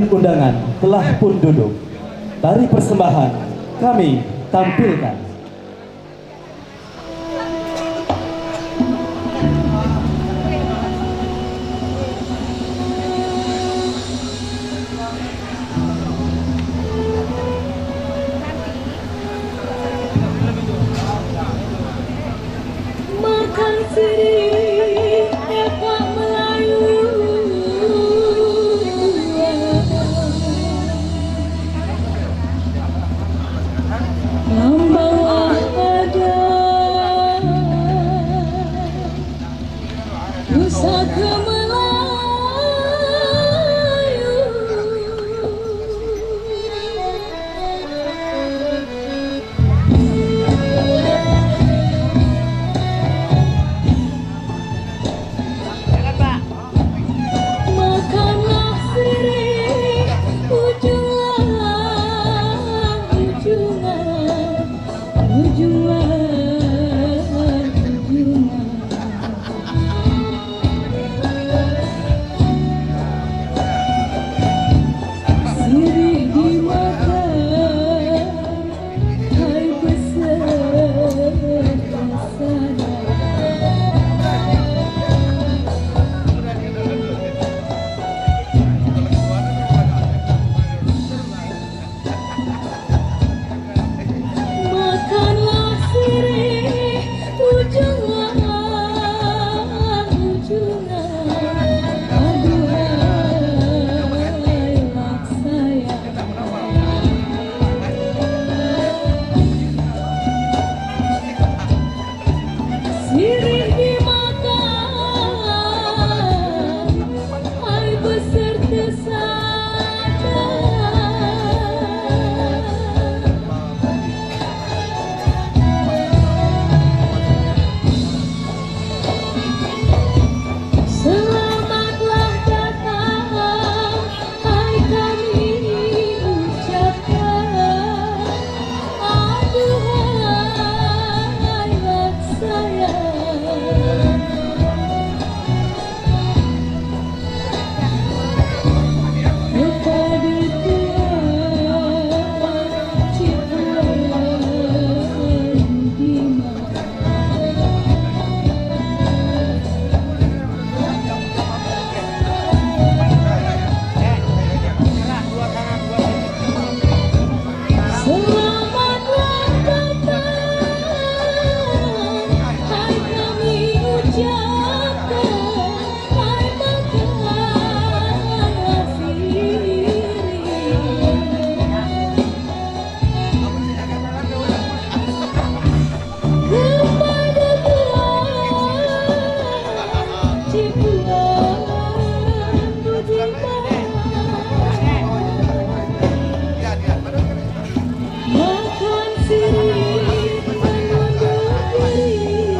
hadirin undangan telah pun duduk. Tari persembahan kami tampilkan. Makan sirih Eva Melayu, lambang ada pusaka Melayu. Makanlah sirih ujungan, ujungan, ujungan, ujungan. Sirih dimakan, hai beserta sana. Makanlah sirih ujungan, ujungan, aduhai laksaya. Sirih dimakan, hai beserta sana. Selamatlah datang, hai kami ucapkan, aduhai laksaya. Kepada Tuhan ciptaan Bima. Selamatlah datang, hai kami ucapkan, hai makanlah sirih. Kepada Tuhan ciptaan Bima. Makan sirih menunduk diri,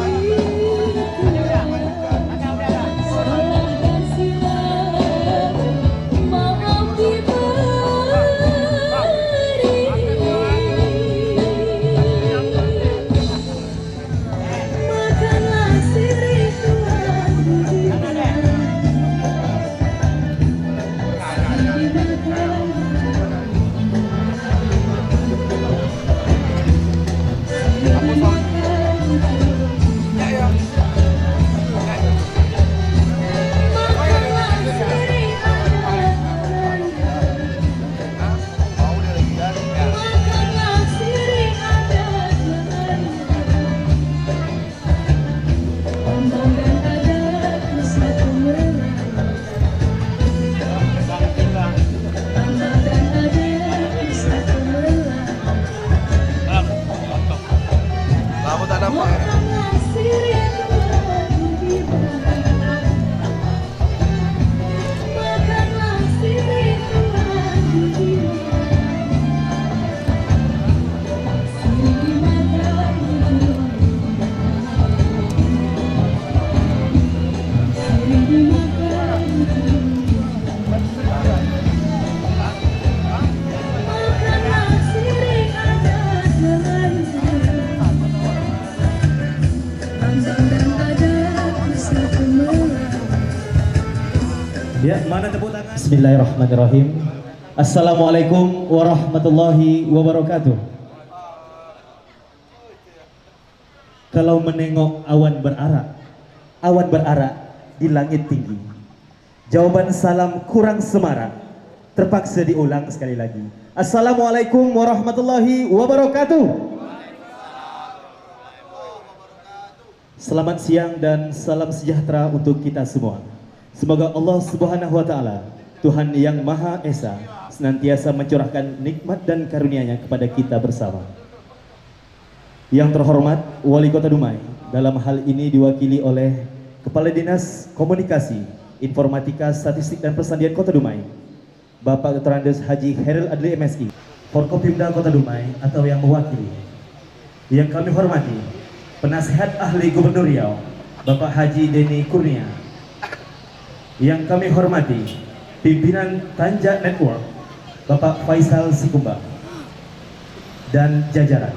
salah dan silap maaf diberi. Makanlah sirih Tuhan dimakan. Makanlah sirih makanlah sirih adat Melayu, lambang dan adat pusaka Melayu, lambang dan adat pusaka Melayu. Makanlah sirih Tuhan dimakan. Makanlah sirih Tuhan dimakan. Sirih dimakan sirih dimakan makanlah sirih adat Melayu. Ya, mana tepuk tangan? Bismillahirrahmanirrahim. Assalamualaikum warahmatullahi wabarakatuh. Kalau menengok awan berarak di langit tinggi. Jawaban salam kurang semarak, terpaksa diulang sekali lagi. Assalamualaikum warahmatullahi wabarakatuh. Selamat siang dan salam sejahtera untuk kita semua. Semoga Allah Subhanahu wa taala, Tuhan yang Maha Esa, senantiasa mencurahkan nikmat dan karunia-Nya kepada kita bersama. Yang terhormat Wali Kota Dumai, dalam hal ini diwakili oleh Kepala Dinas Komunikasi, Informatika, Statistik dan Persandian Kota Dumai, Bapak Dr. Andes Haji Khairil Adli MSI, Forkopimda Kota Dumai atau yang mewakili. Yang kami hormati Penasihat Ahli Gubernur Riau, Bapak Haji Denny Kurnia. Yang kami hormati Pimpinan Tanja Network, Bapak Faisal Sikumba dan jajaran.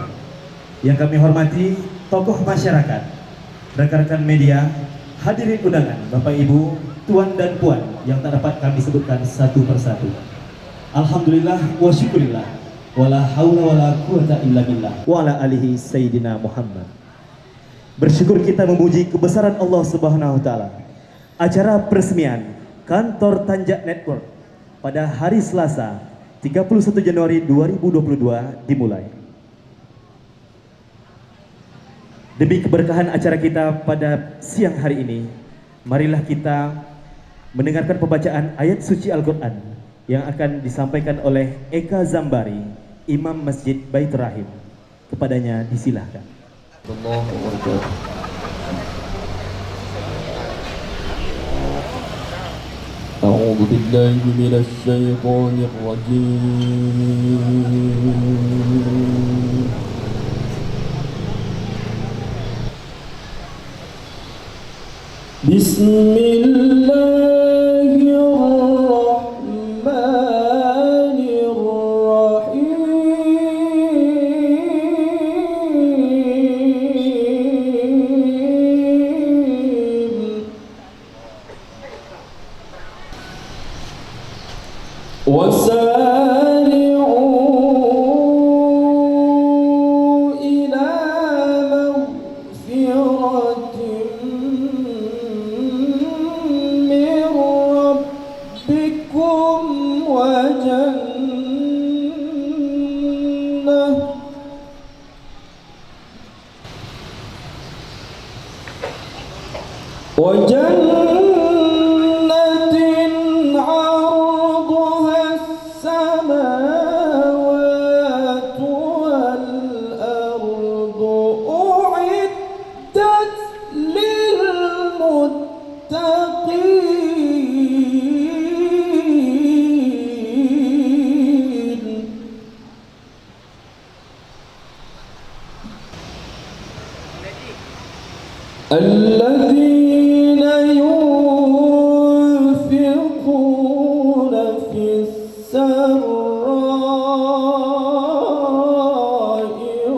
Yang kami hormati tokoh masyarakat, rekan-rekan media, hadirin undangan, Bapak Ibu, Tuan dan Puan yang tak dapat kami sebutkan satu persatu. Alhamdulillah wa syukurillah, wala haula wala quwata illa billah, wa ala alihi sayyidina Muhammad. Bersyukur kita memuji kebesaran Allah Subhanahu wa taala. Acara peresmian Kantor Tanjak Network pada hari Selasa 31 Januari 2022 dimulai. Demi keberkahan acara kita pada siang hari ini, marilah kita mendengarkan pembacaan ayat suci Al-Quran yang akan disampaikan oleh Eka Zambari, Imam Masjid Baitur Rahim. Kepadanya disilahkan. أعوذ بالله من الشيطان الرجيم بسم الله الرحمن الرحيم وسارعوا إلى مغفرة من ربكم وجنة عرضها السماوات والأرض أعدت للمتقين الذين ينفقون في السراء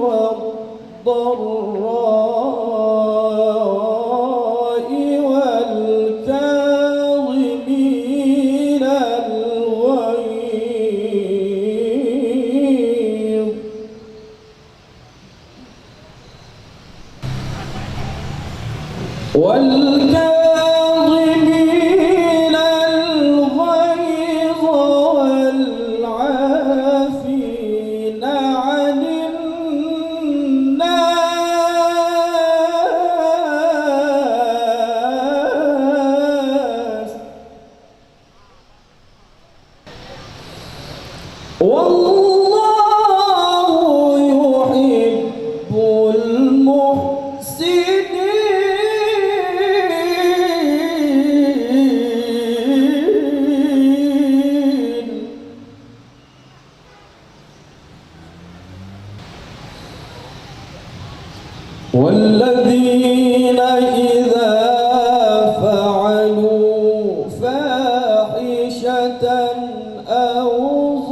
والضراء والكاظمين الغيظ والكاظمين الغيظ والعافين عن الناس والله يحب المحسنين والذين إذا فعلوا فاحشة أو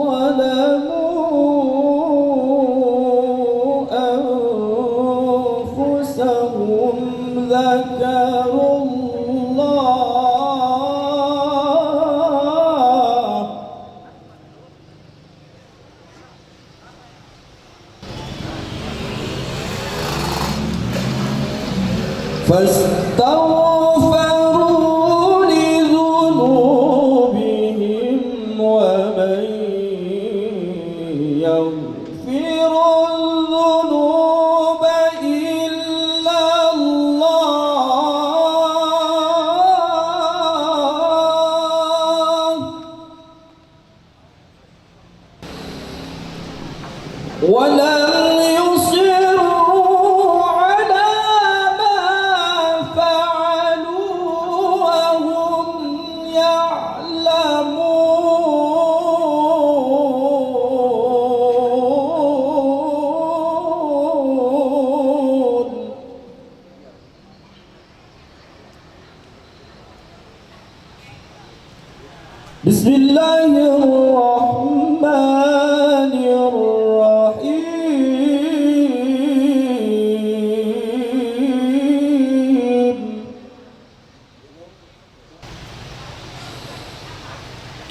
ظلموا أنفسهم ذكروا الله فاستغفروا لذنوبهم ومن يغفر الذنوب إلا الله ولم يصروا على ما فعلوا وهم يعلمون بسم الله الرحمن الرحيم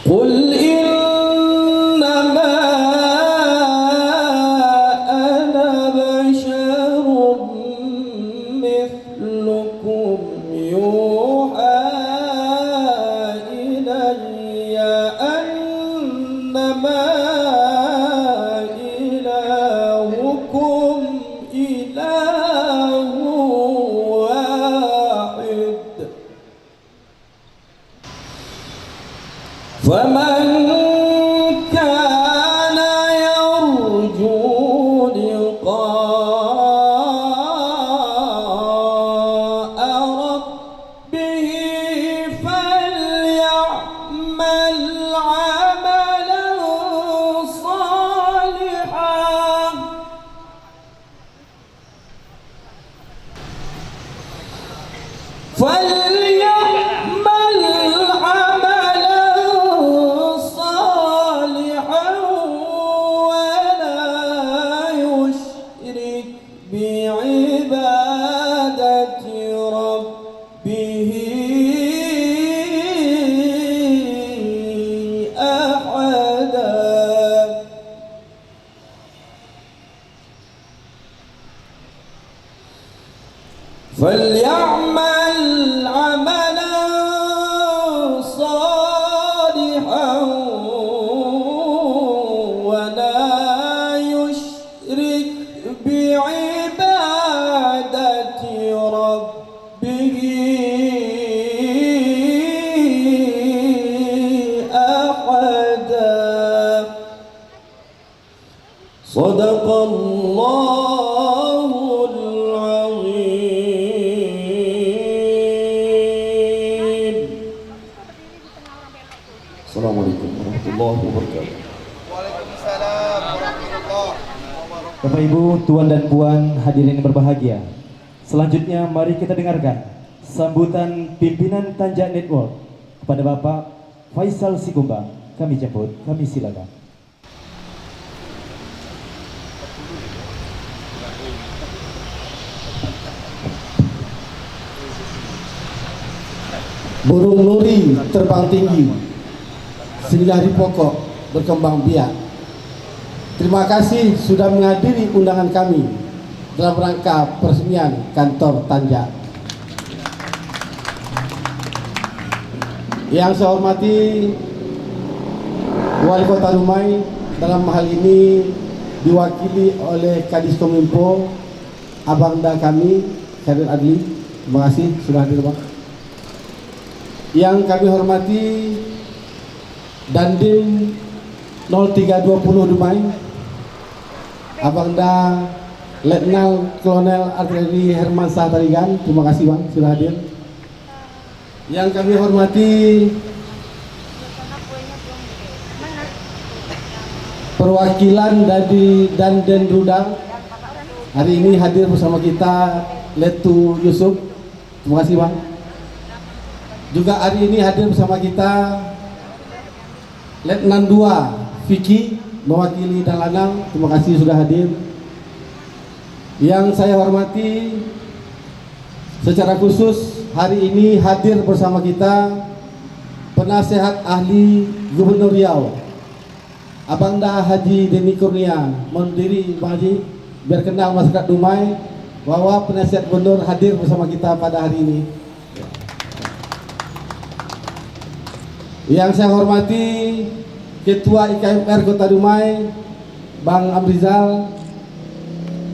قل إنما أنا بشر مثلكم يوحى إلي أنما إلهكم إله واحد فمن كان يرجو لقاء ربه فليعمل عملا صالحا فليعمل عملا صالحا ولا يشرك بعبادة ربه أحدا فليعمل عملا صالحا ولا يشرك بعبادة ربه أحدا صدق الله العظيم. Assalamualaikum warahmatullahi wabarakatuh. Waalaikumsalam warahmatullahi wabarakatuh. Bapak Ibu, Tuan dan Puan hadirin berbahagia. Selanjutnya mari kita dengarkan sambutan pimpinan Tanjak Network kepada Bapak Faisal Sikumbang. Kami jemput, kami silakan. Burung nuri terbang tinggi, singgah di pokok berkembang biak. Terima kasih sudah menghadiri undangan kami dalam rangka peresmian kantor Tanjak. Yang saya hormati Wali Kota Dumai, dalam hal ini diwakili oleh Kadis Kominfo, Abangda kami, Khairul Adli. Terima kasih sudah hadir, Pak. Yang kami hormati Dandim 0320 Dumai, Abangda Letnan Kolonel Artileri Herman Sahtarigan. Terima kasih, Bang, sudah hadir. Yang kami hormati perwakilan dari Dandim Rudal, hari ini hadir bersama kita Letu Yusuf. Terima kasih, Bang. Juga hari ini hadir bersama kita Letnan 2 Vicky mewakili Dalanang. Terima kasih sudah hadir. Yang saya hormati secara khusus hari ini hadir bersama kita penasehat ahli Gubernur Riau, Abangda Haji Deni Kurnia. Mohon diri Bang Haji biar kenal masyarakat Dumai. bahwa penasihat gubernur hadir bersama kita pada hari ini. Yang saya hormati Ketua IKMR Kota Dumai, Bang Amrizal.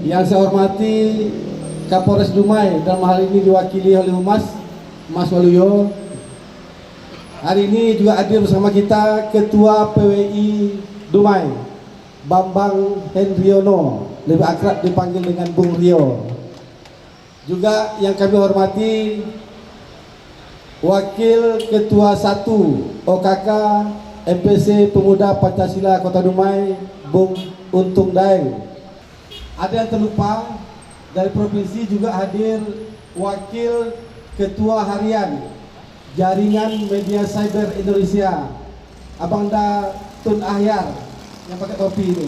Yang saya hormati Kapolres Dumai, dalam hal ini diwakili oleh Mas Waluyo. Hari ini juga hadir bersama kita Ketua PWI Dumai, Bambang Hendriono, lebih akrab dipanggil dengan Bung Rio. Juga yang kami hormati Wakil Ketua 1 OKK MPC Pemuda Pancasila Kota Dumai, Bung Untung Daeng. Ada yang terlupa, dari provinsi juga hadir Wakil Ketua Harian Jaringan Media Cyber Indonesia, Abang Da Tun Ahyar yang pakai topi ini.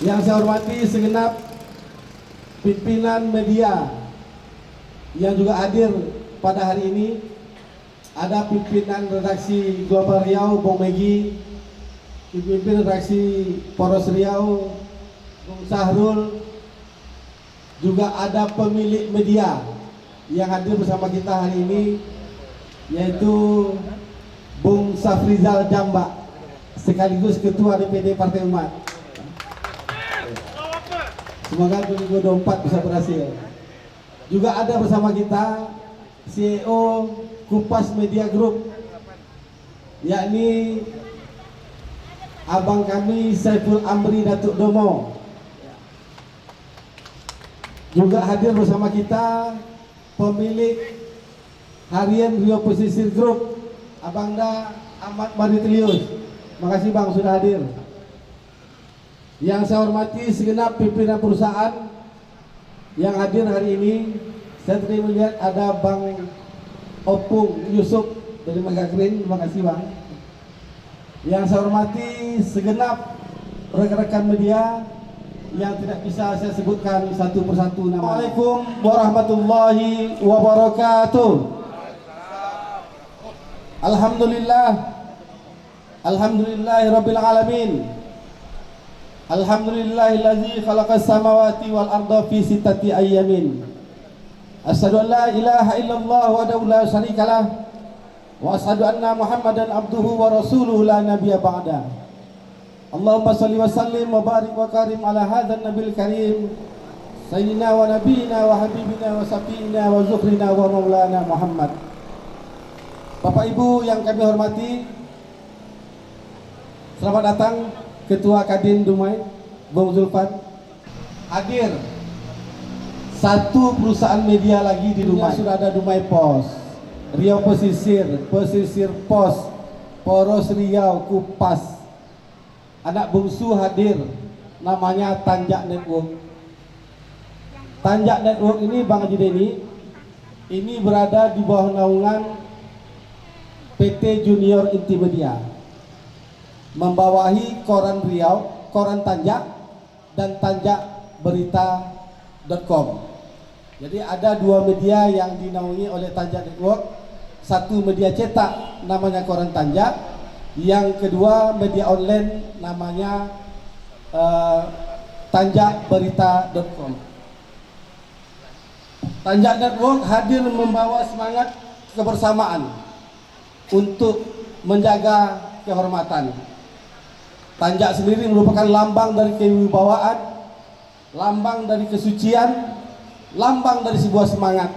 Yang saya hormati segenap pimpinan media yang juga hadir pada hari ini. Ada pimpinan redaksi Global Riau, Bung Megi, pimpinan redaksi Poros Riau, Bung Sahrul, juga ada pemilik media yang hadir bersama kita hari ini, yaitu Bung Safrizal Jambak, sekaligus Ketua DPD Partai Umat. Semoga 2024 bisa berhasil. Juga ada bersama kita CEO Kupas Media Group, yakni abang kami Saiful Amri Datuk Domo. Juga hadir bersama kita pemilik Harian Rio Pesisir Group, Abang Da Ahmad Maritilius. Makasih Bang sudah hadir. Yang saya hormati segenap pimpinan perusahaan yang hadir hari ini. Saya tadi melihat ada Bang Opung Yusuf dari Mega Green. Terima kasih Bang. Yang saya hormati segenap rekan-rekan media yang tidak bisa saya sebutkan satu persatu nama. Assalamualaikum warahmatullahi wabarakatuh. Alhamdulillah, alhamdulillahirabbil alamin. Alhamdulillahillazi khalaqas samawati wal arda fi sittati ayyamin. Asyhadu an la ilaha illallah wahdahu la syarikalah wa asyhadu anna Muhammadan abduhu wa rasuluhu la nabiyya ba'da. Allahumma salli wa sallim wa barik wa karim ala hadzal nabil karim sayyidina wa nabiyina wa habibina wa safiina wa zukhrina wa maulana Muhammad. Bapak Ibu yang kami hormati, selamat datang Ketua Kadin Dumai, Bung Zulfan. Hadir satu perusahaan media lagi di Dumai. Sudah ada Dumai Pos, Riau Pesisir, Pesisir Pos, Poros Riau, Kupas. Anak bungsu hadir, namanya Tanjak Network. Tanjak Network ini Bang Haji Deni, ini berada di bawah naungan PT Junior Intimedia, membawahi Koran Riau, Koran Tanjak, dan tanjakberita.com. Jadi ada dua media yang dinaungi oleh Tanjak Network. Satu media cetak namanya Koran Tanjak, yang kedua media online namanya tanjakberita.com. Tanjak Network hadir membawa semangat kebersamaan untuk menjaga kehormatan. Tanjak sendiri merupakan lambang dari kewibawaan, lambang dari kesucian, lambang dari sebuah semangat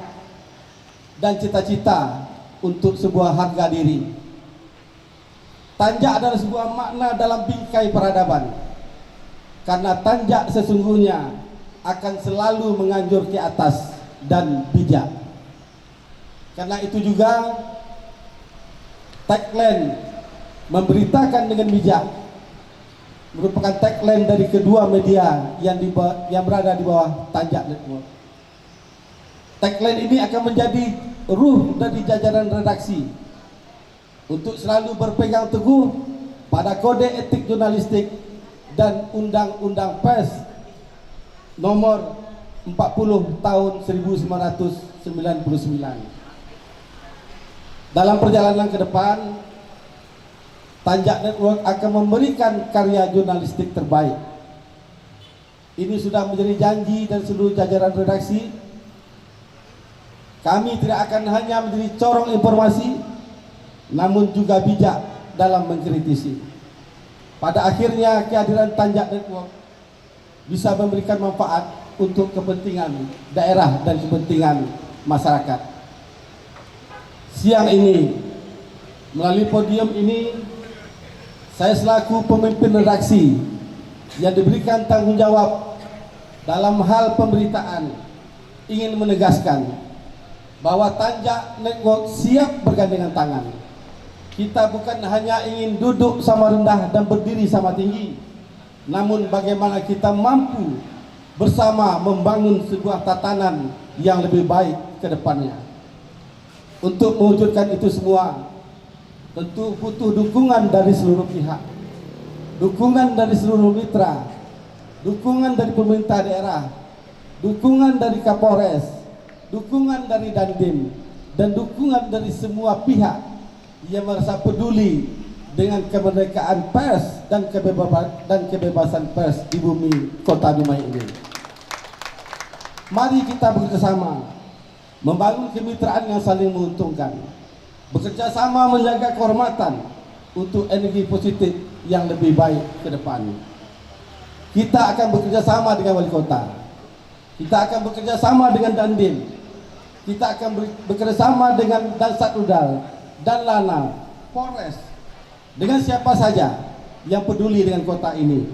dan cita-cita untuk sebuah harga diri. Tanjak adalah sebuah makna dalam bingkai peradaban, karena tanjak sesungguhnya akan selalu menganjur ke atas dan bijak. Karena itu juga tagline memberitakan dengan bijak merupakan tagline dari kedua media yang berada di bawah Tanjak Network. Tagline ini akan menjadi ruh dari jajaran redaksi untuk selalu berpegang teguh pada kode etik jurnalistik dan Undang-Undang Pers nomor 40 tahun 1999. Dalam perjalanan ke depan, Tanjak Network akan memberikan karya jurnalistik terbaik ini sudah menjadi janji dan seluruh jajaran redaksi. Kami tidak akan hanya menjadi corong informasi, namun juga bijak dalam mengkritisi. Pada akhirnya kehadiran Tanjak Network bisa memberikan manfaat untuk kepentingan daerah dan kepentingan masyarakat. Siang ini, melalui podium ini, saya selaku pemimpin redaksi yang diberikan tanggung jawab dalam hal pemberitaan ingin menegaskan bahwa Tanjak Network siap bergandengan tangan. Kita bukan hanya ingin duduk sama rendah dan berdiri sama tinggi, namun bagaimana kita mampu bersama membangun sebuah tatanan yang lebih baik ke depannya. Untuk mewujudkan itu semua, tentu butuh dukungan dari seluruh pihak, dukungan dari seluruh mitra, dukungan dari pemerintah daerah, dukungan dari Kapolres, dukungan dari Dandim, dan dukungan dari semua pihak yang merasa peduli dengan kemerdekaan pers dan kebebasan pers di bumi Kota Dumai ini. Mari kita bekerjasama membangun kemitraan yang saling menguntungkan, bekerja sama menjaga kehormatan untuk energi positif yang lebih baik ke depan. Kita akan bekerja sama dengan wali kota, kita akan bekerja sama dengan Dandim, kita akan bekerja sama dengan Dansat Rudal dan Lana, Polres, dengan siapa saja yang peduli dengan kota ini.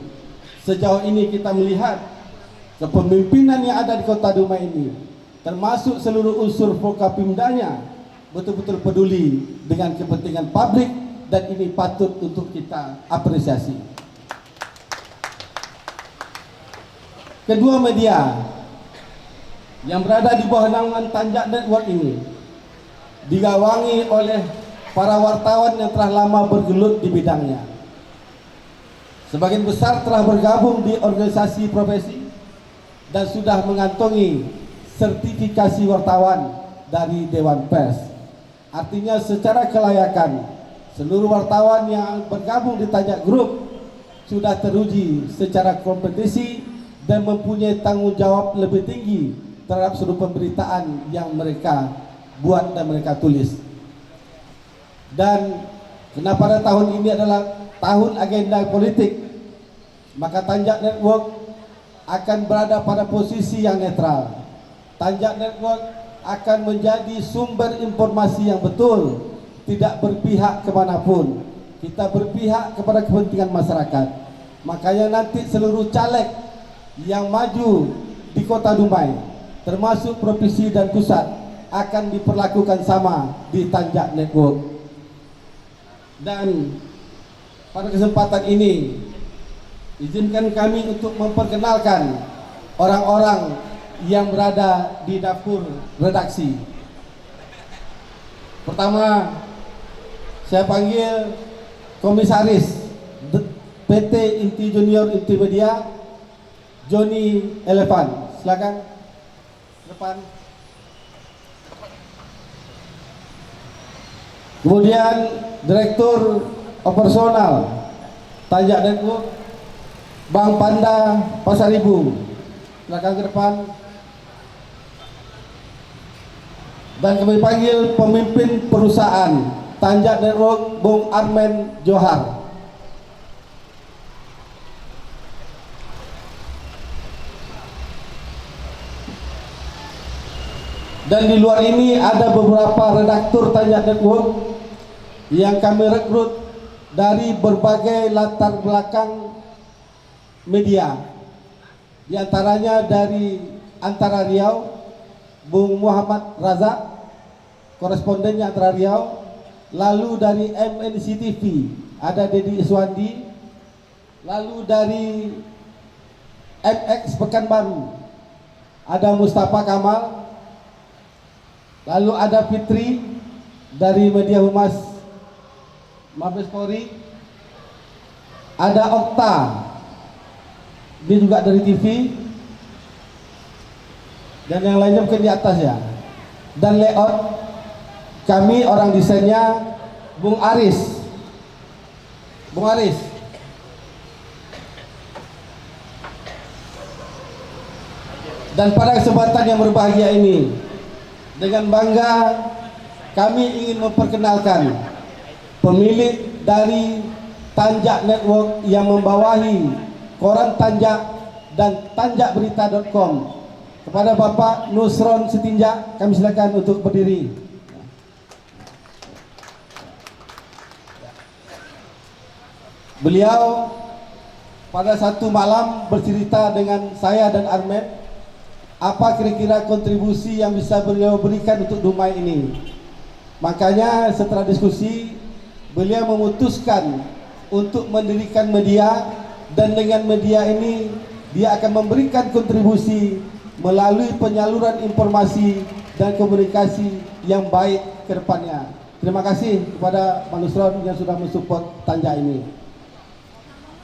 Sejauh ini kita melihat kepemimpinan yang ada di Kota Dumai ini, termasuk seluruh unsur Forkopimdanya, betul-betul peduli dengan kepentingan publik, dan ini patut untuk kita apresiasi. Kedua media yang berada di bawah naungan Tanjak Network ini digawangi oleh para wartawan yang telah lama bergelut di bidangnya. Sebagian besar telah bergabung di organisasi profesi dan sudah mengantongi sertifikasi wartawan dari Dewan Pers. Artinya secara kelayakan seluruh wartawan yang bergabung di Tanjak Group sudah teruji secara kompetisi dan mempunyai tanggung jawab lebih tinggi terhadap seluruh pemberitaan yang mereka buat dan mereka tulis. Dan karena pada tahun ini adalah tahun agenda politik, maka Tanjak Network akan berada pada posisi yang netral. Tanjak Network akan menjadi sumber informasi yang betul, tidak berpihak kemanapun. Kita berpihak kepada kepentingan masyarakat. Makanya nanti seluruh caleg yang maju di Kota Dumai, termasuk provinsi dan pusat, akan diperlakukan sama di Tanjak Network. Dan pada kesempatan ini, izinkan kami untuk memperkenalkan orang-orang yang berada di dapur redaksi. Pertama, saya panggil Komisaris PT Inti Junior Intimedia, Johnny Elevan. Silakan depan. Kemudian Direktur Operasional Tanjak Network, Bang Panda Pasaribu. Silakan ke depan. Dan kami panggil pemimpin perusahaan Tanjak Network, Bung Armen Johar. Dan di luar ini ada beberapa redaktur Tanjak Network yang kami rekrut dari berbagai latar belakang media. Di antaranya dari Antara Riau, Bung Muhammad Razak, korespondennya Antara Riau. Lalu dari MNC TV ada Dedi Iswandi. Lalu dari MX Pekanbaru ada Mustafa Kamal. Lalu ada Fitri dari Media Humas Mabes Polri. Ada Okta, dia juga dari TV. Dan yang lainnya mungkin di atas ya. Dan layout kami orang desainnya Bung Aris. Bung Aris. Dan pada kesempatan yang berbahagia ini, dengan bangga kami ingin memperkenalkan pemilik dari Tanjak Network yang membawahi koran Tanjak dan tanjakberita.com. Kepada Bapak Nusron Setinjak, kami silakan untuk berdiri. Beliau pada satu malam bercerita dengan saya dan Armed, apa kira-kira kontribusi yang bisa beliau berikan untuk Dumai ini. Makanya setelah diskusi, beliau memutuskan untuk mendirikan media, dan dengan media ini dia akan memberikan kontribusi melalui penyaluran informasi dan komunikasi yang baik ke depannya. Terima kasih kepada Pak Nusron yang sudah mensupport Tanjak ini.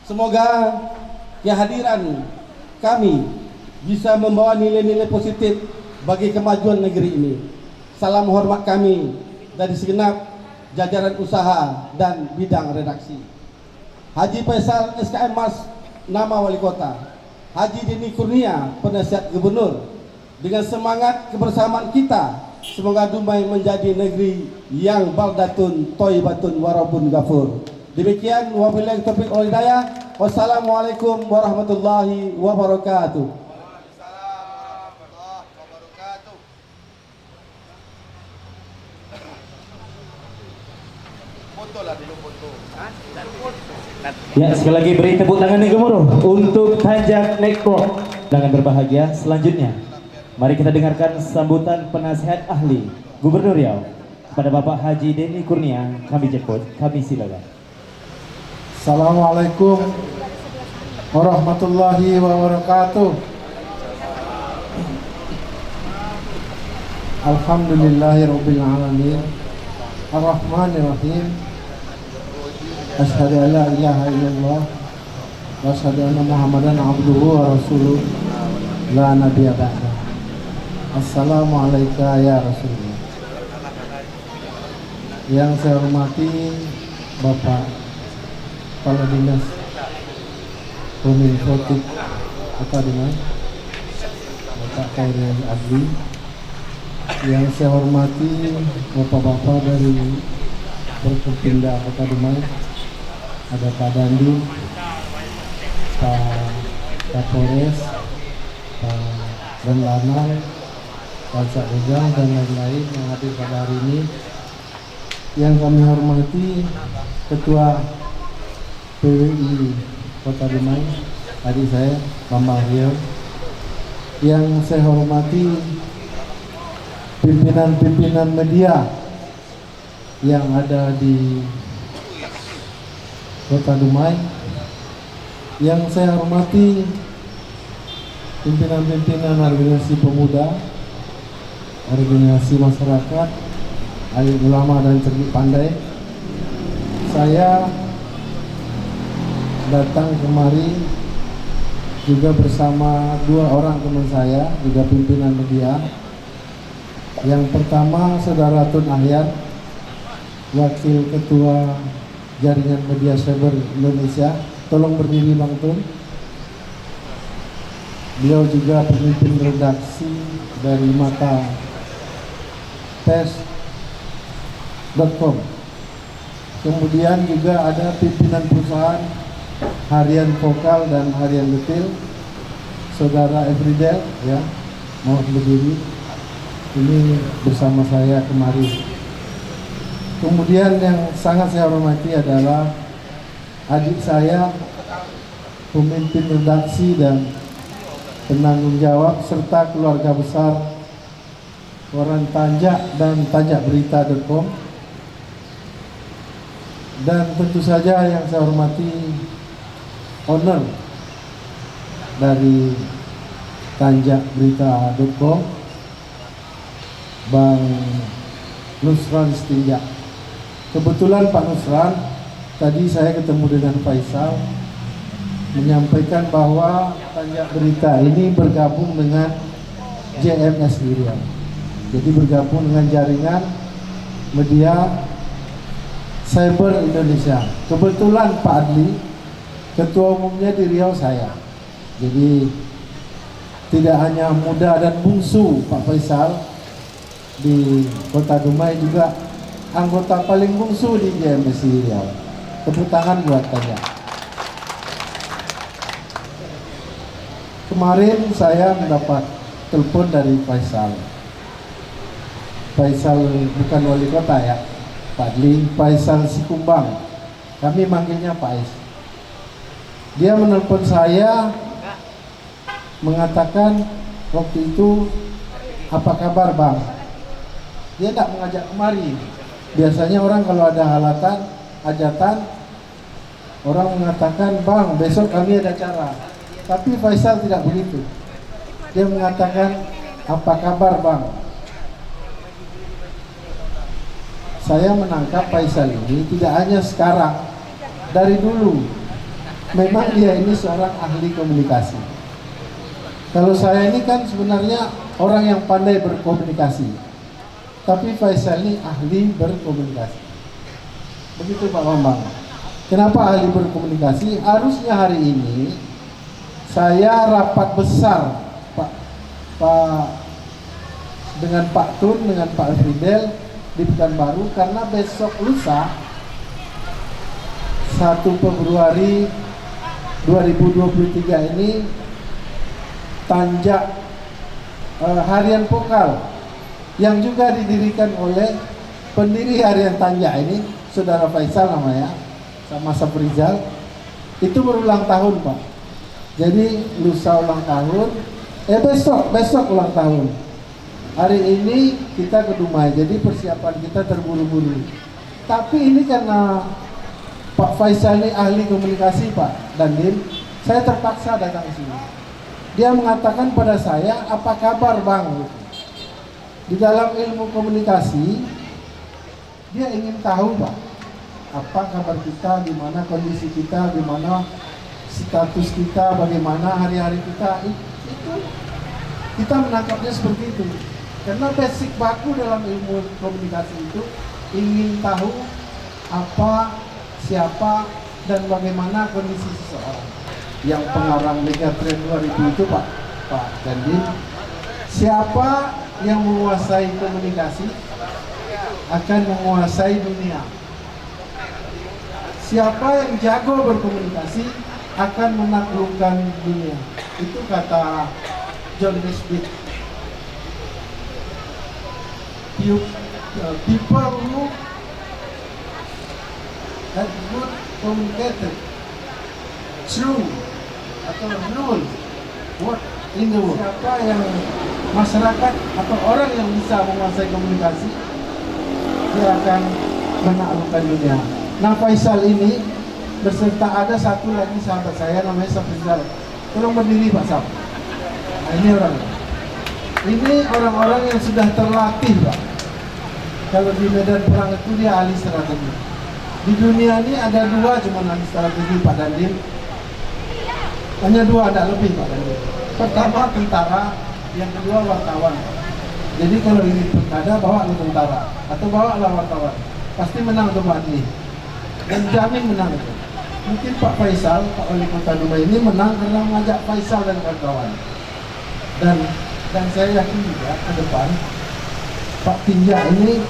Semoga kehadiran kami bisa membawa nilai-nilai positif bagi kemajuan negeri ini. Salam hormat kami dari segenap jajaran usaha dan bidang redaksi. Haji Faisal SKM Mas, nama Wali Kota. Haji Deni Kurnia, penasihat gubernur. Dengan semangat kebersamaan kita, semoga Dumai menjadi negeri yang baldatun toibatun warabun ghafur. Demikian, wabillahi taufiq wal hidayah. Wassalamualaikum warahmatullahi wabarakatuh. Waalaikumsalam warahmatullahi wabarakatuh. Foto lah dulu foto. Ya, sekali lagi beri tepuk tangan yang gemuruh untuk Tanjak Network. Dengan berbahagia selanjutnya, mari kita dengarkan sambutan penasihat ahli Gubernur Riau kepada Bapak Haji Deni Kurnia. Kami jemput, kami silakan. Assalamualaikum warahmatullahi wabarakatuh. Alhamdulillahirabbil alamin. Arrahmanirrahim. Asyhadu an la ilaha illallah wa asyhadu anna Muhammadan abduhu wa rasuluh la nabiyya ba'da. Assalamualaikum ya Rasulullah. Yang saya hormati Bapak Kepala Dinas Kominfotik Kota Dumai, Bapak Khairul Adli. Yang saya hormati Bapak-bapak dari Perkepindah Kota Dumai, ada Pak Dandu, Pak Kapolres, Pak Renlanang, Pak Ujang, dan lain-lain yang hadir pada hari ini. Yang kami hormati Ketua PWI Kota Dumai, adik saya Bambang Rio. Yang saya hormati pimpinan-pimpinan media yang ada di Kota Dumai. Yang saya hormati pimpinan-pimpinan organisasi pemuda, organisasi masyarakat, alim ulama dan cerdik pandai. Saya datang kemari juga bersama dua orang teman saya, juga pimpinan media. Yang pertama Saudara Tun Ahyan, Wakil Ketua Jaringan Media Cyber Indonesia. Tolong berdiri Bang Tun. Beliau juga pemimpin redaksi dari Mata Tes.com. Kemudian juga ada pimpinan perusahaan Harian Vokal dan Harian Detil, Saudara Everydel, ya, mau berdiri. Ini bersama saya kemari. Kemudian yang sangat saya hormati adalah adik saya, pemimpin redaksi dan penanggung jawab serta keluarga besar koran Tanjak dan tanjakberita.com. Dan tentu saja yang saya hormati owner dari tanjakberita.com, Bang Nusron Setinjak. Kebetulan Pak Nusron, tadi saya ketemu dengan Faisal, menyampaikan bahwa Tanjak Berita ini bergabung dengan JMS Riau. Jadi bergabung dengan jaringan media Cyber Indonesia. Kebetulan Pak Adli, ketua umumnya di Riau saya. Jadi tidak hanya muda dan bungsu Pak Faisal di Kota Dumai, juga anggota paling bungsu di JMSI Riau. Tepuk tangan buat Tanja. Kemarin saya mendapat telepon dari Faisal. Faisal bukan wali kota ya, Pak Adli, Faisal Sikumbang. Kami manggilnya Pak Ais. Dia menelpon saya mengatakan waktu itu, apa kabar Bang? Dia tak mengajak kemari. Biasanya orang kalau ada hajatan, orang mengatakan, Bang besok kami ada acara. Tapi Faisal tidak begitu. Dia mengatakan, apa kabar Bang? Saya menangkap Faisal ini tidak hanya sekarang, dari dulu. Memang dia ini seorang ahli komunikasi. Kalau saya ini kan sebenarnya orang yang pandai berkomunikasi, tapi Faisal ini ahli berkomunikasi. Begitu Pak Bambang. Kenapa ahli berkomunikasi? Harusnya hari ini saya rapat besar dengan Pak Tun, dengan Pak Fridel di Pekanbaru, karena besok lusa 1 Februari 2023 ini tanjak harian Pokal yang juga didirikan oleh pendiri harian tanjak ini, Saudara Faisal namanya, sama Saprizal. Itu berulang tahun Pak. Jadi lusa ulang tahun, besok ulang tahun. Hari ini kita ke Dumai, jadi persiapan kita terburu-buru. Tapi ini karena Pak Faisal ini ahli komunikasi Pak Dandim, saya terpaksa datang ke sini. Dia mengatakan pada saya, apa kabar Bang? Di dalam ilmu komunikasi, dia ingin tahu Pak, apa kabar kita, di mana kondisi kita, di mana status kita, bagaimana hari-hari kita. Itu kita menangkapnya seperti itu. Karena basic baku dalam ilmu komunikasi itu ingin tahu apa, siapa, dan bagaimana kondisi seseorang. Yang pengarang Megatrend 2000 itu Pak Dandim, siapa yang menguasai komunikasi akan menguasai dunia. Siapa yang jago berkomunikasi akan menaklukkan dunia. Itu kata John Nesbitt. People who have good communicated, true atau rule what in the world. Siapa yang masyarakat atau orang yang bisa menguasai komunikasi, dia akan menaklukkan dunia. Nah Faisal ini beserta ada satu lagi sahabat saya namanya Saprizal. Tolong berdiri Pak Sap. Nah, ini orang-orang yang sudah terlatih Pak. Kalau di medan perang itu dia ahli strategi. Di dunia ini ada 2 cuma ahli strategi Pak Dandim. Hanya 2, ada lebih Pak Dandim. Pertama tentara, yang kedua wartawan. Jadi kalau ini pilkada bawa tentara atau bawa wartawan, pasti menang tuh Pak Andi. Dan jamin menang itu. Mungkin Pak Faisal, Pak Wali Kota Dumai ini menang karena mengajak Faisal dan kawan-kawan. Dan saya yakin juga ke depan Pak Tinja ini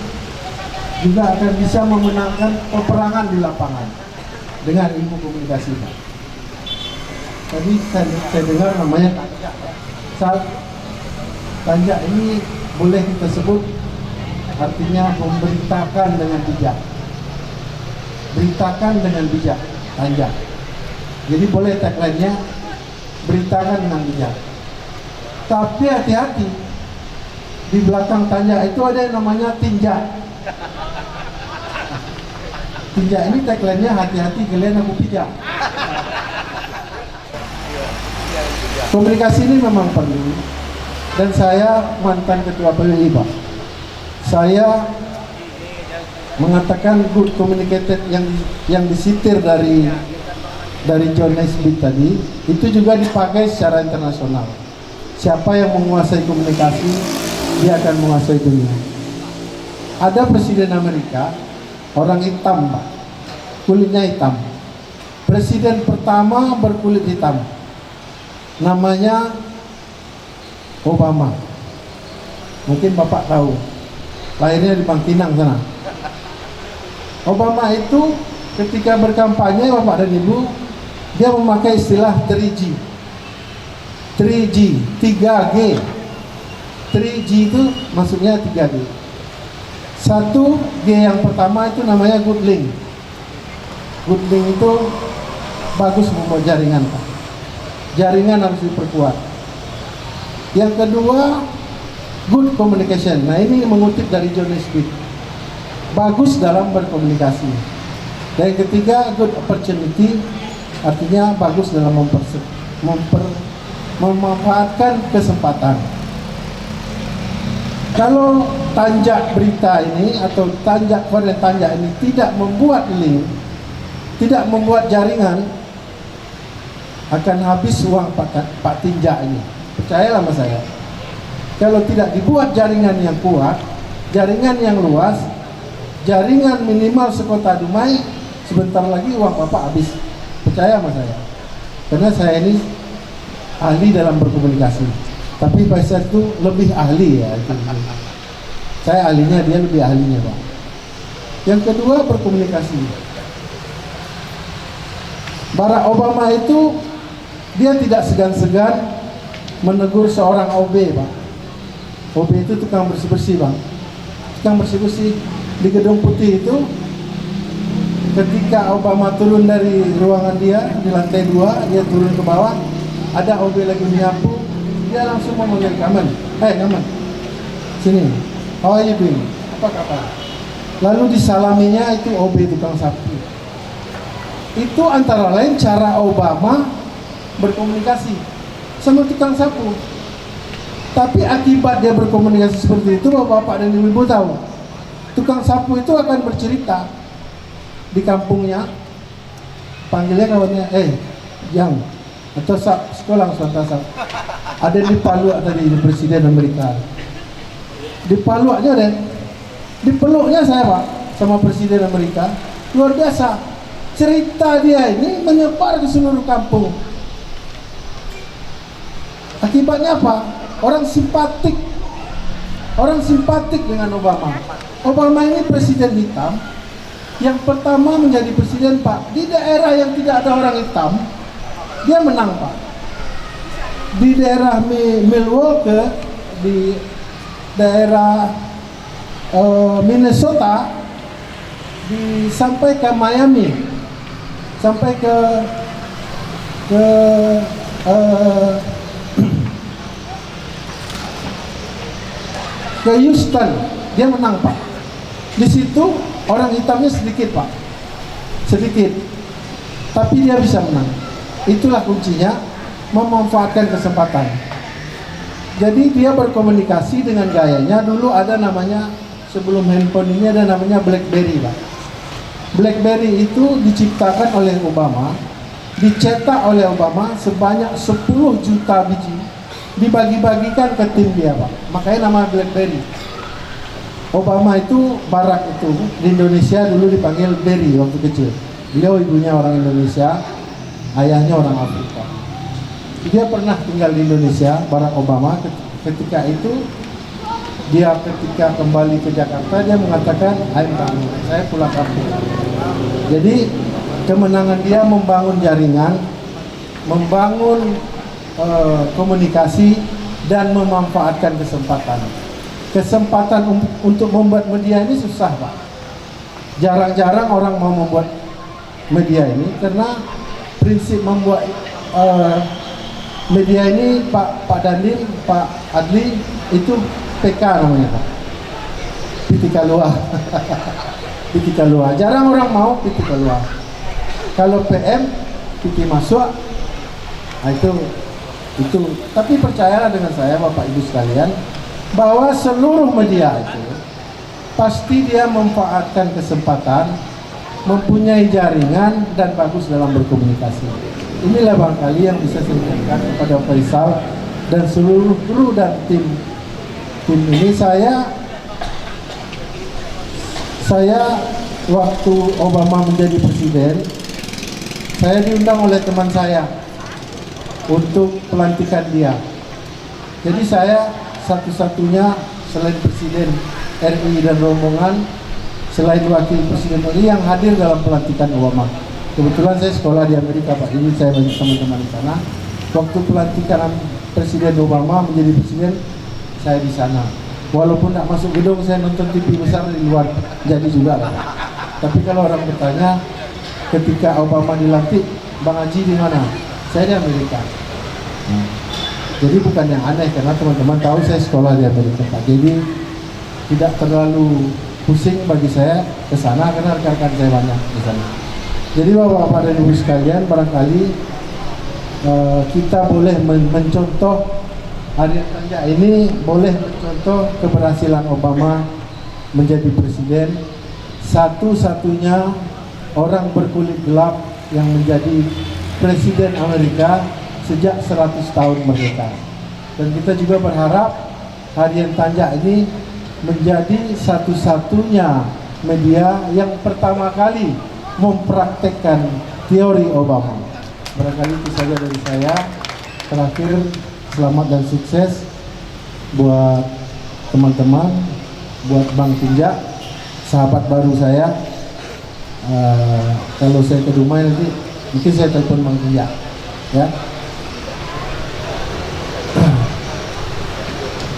juga akan bisa memenangkan peperangan di lapangan dengan ilmu komunikasi Pak. Tadi saya dengar namanya Tanja. Tanja ini boleh kita sebut artinya memberitakan dengan bijak. Beritakan dengan bijak, Tanja. Jadi boleh tagline-nya beritakan dengan bijak. Tapi hati-hati, di belakang Tanja itu ada yang namanya Tinja. Tinja ini tagline-nya hati-hati kalian aku pijak. Komunikasi ini memang perlu. Dan saya mantan ketua PWI Pak. Saya mengatakan good communicated yang disitir dari John Nesbitt tadi itu juga dipakai secara internasional. Siapa yang menguasai komunikasi, dia akan menguasai dunia. Ada presiden Amerika, orang hitam Pak, kulitnya hitam. Presiden pertama berkulit hitam, namanya Obama. Mungkin Bapak tahu, lahirnya di Bangkinang sana. Obama itu ketika berkampanye, Bapak dan Ibu, dia memakai istilah 3G. 3G, 3G. 3G itu maksudnya 3G. Satu G yang pertama itu namanya good link. Good link itu bagus membuat jaringan, Pak. Jaringan harus diperkuat. Yang kedua, good communication. Nah, ini mengutip dari John Smith. Bagus dalam berkomunikasi. Dan yang ketiga, good opportunity, artinya bagus dalam memanfaatkan kesempatan. Kalau tanjak berita ini atau tanjak ini tidak membuat link, tidak membuat jaringan, akan habis uang Pak Tinjak ini. Percayalah sama saya. Kalau tidak dibuat jaringan yang kuat, jaringan yang luas, jaringan minimal sekota Dumai, sebentar lagi uang Bapak habis. Percaya sama saya. Karena saya ini ahli dalam berkomunikasi. Tapi Pak Syed itu lebih ahli ya. Saya ahlinya, dia lebih ahlinya, Pak. Yang kedua, berkomunikasi. Barack Obama itu dia tidak segan-segan menegur seorang OB, Pak. OB itu tukang bersih-bersih, Bang. Tukang bersih-bersih di Gedung Putih itu. Ketika Obama turun dari ruangan dia di lantai 2, dia turun ke bawah, ada OB lagi menyapu, dia langsung memanggil Kaman. Kaman, sini. How are you doing? Apa kabar? Lalu disalaminya itu OB tukang sapu. Itu antara lain cara Obama berkomunikasi sama tukang sapu. Tapi akibat dia berkomunikasi seperti itu, Bapak dan Ibu tahu, tukang sapu itu akan bercerita di kampungnya, panggilnya kawannya, Yang atau sekolah swasta, ada di Paluak tadi, di Presiden Amerika. Di Paluaknya deh, dipeluknya saya, Pak, sama Presiden Amerika, luar biasa. Cerita dia ini menyebar ke seluruh kampung. Akibatnya apa? Orang simpatik dengan Obama. Obama ini presiden hitam yang pertama menjadi presiden, Pak. Di daerah yang tidak ada orang hitam, dia menang, Pak. Di daerah Milwaukee, di daerah Minnesota, sampai ke Miami, sampai ke Houston, dia menang, Pak. Di situ orang hitamnya sedikit, Pak, sedikit, tapi dia bisa menang. Itulah kuncinya, memanfaatkan kesempatan. Jadi dia berkomunikasi dengan gayanya. Dulu ada namanya, sebelum handphone ini ada namanya BlackBerry, Pak. BlackBerry itu diciptakan oleh Obama, dicetak oleh Obama sebanyak 10 juta biji, dibagi-bagikan ke tim dia, Pak. Makanya nama BlackBerry. Obama itu, Barack itu di Indonesia dulu dipanggil Berry waktu kecil. Beliau ibunya orang Indonesia, ayahnya orang Afrika. Dia pernah tinggal di Indonesia, Barack Obama. Ketika itu dia ketika kembali ke Jakarta, dia mengatakan, saya pulang kampung. Jadi kemenangan dia membangun jaringan, membangun komunikasi, dan memanfaatkan kesempatan. Kesempatan untuk membuat media ini susah, Pak. Jarang-jarang orang mau membuat media ini karena prinsip membuat media ini, Pak Dandim, Pak Adli, itu PK namanya, Pak. Pitika luar. Pitika luar. Jarang orang mau pitika luar. Kalau PM, piti masuk, nah itu. Tapi percayalah dengan saya, Bapak Ibu sekalian, bahwa seluruh media itu pasti dia memanfaatkan kesempatan, mempunyai jaringan, dan bagus dalam berkomunikasi. Inilah barangkali yang bisa saya sampaikan kepada Faisal dan seluruh kru dan tim ini. Saya waktu Obama menjadi presiden, saya diundang oleh teman saya untuk pelantikan dia. Jadi saya satu-satunya selain Presiden RI dan rombongan, selain Wakil Presiden RI yang hadir dalam pelantikan Obama. Kebetulan saya sekolah di Amerika Pak, jadi saya banyak teman-teman di sana. Waktu pelantikan Presiden Obama menjadi presiden, saya di sana. Walaupun tidak masuk gedung, saya nonton TV besar di luar, jadi juga lah. Tapi kalau orang bertanya, ketika Obama dilantik, Bang Haji di mana? Saya di Amerika. Jadi bukan yang aneh, karena teman-teman tahu saya sekolah di Amerika Pak. Jadi tidak terlalu pusing bagi saya ke sana, karena rekan-rekan saya banyak di sana. Jadi Bapak-bapak dan Ibu sekalian, barangkali kita boleh mencontoh Hari Tanja ini, boleh mencontoh keberhasilan Obama menjadi presiden, satu-satunya orang berkulit gelap yang menjadi presiden Amerika sejak 100 tahun merdeka. Dan kita juga berharap Harian Tanja ini menjadi satu-satunya media yang pertama kali mempraktekkan teori Obama. Barangkali itu saja dari saya. Terakhir, selamat dan sukses buat teman-teman, buat Bang Tinjak, sahabat baru saya. Kalau saya ke Dumai nanti mungkin saya telepon Bang Tinjak, ya.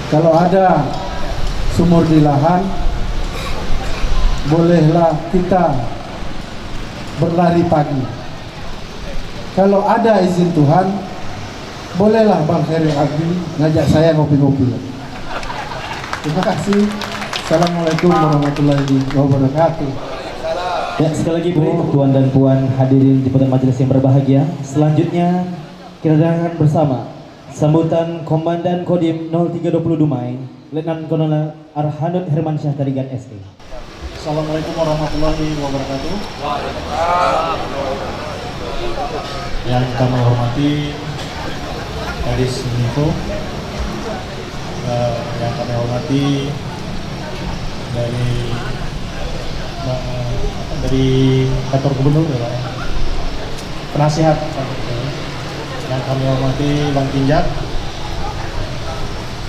Kalau ada sumur di lahan, bolehlah kita berlari pagi. Kalau ada izin Tuhan, bolehlah Bang Khairil Abdi ngajak saya ngopi-ngopi. Terima kasih. Assalamualaikum warahmatullahi wabarakatuh. Ya, sekali lagi Tuan dan Puan hadirin jemputan majelis yang berbahagia. Selanjutnya kita dengarkan bersama sambutan Komandan Kodim 0320 Dumai, Letnan Kolonel Arhanud Hermansyah Tarigan SE. Assalamualaikum warahmatullahi wabarakatuh. Yang kami hormati Kadis Minfo, yang kami hormati dari kantor gubernur, ya, penasihat, yang kami hormati Bang Tinjak,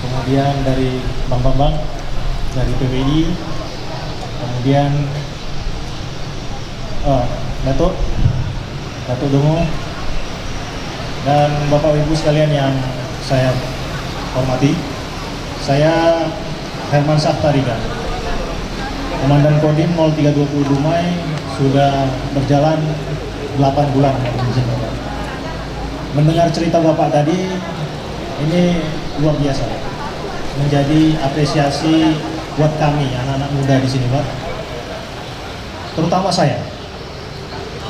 kemudian dari Bang Bambang dari PBI, kemudian Datuk Dongo, dan Bapak Ibu sekalian yang saya hormati. Saya Hermansyah Tarigan, Komandan Kodim 0320 Dumai, sudah berjalan 8 bulan. Mendengar cerita Bapak tadi, ini luar biasa, menjadi apresiasi buat kami anak-anak muda di sini, Pak. Terutama saya,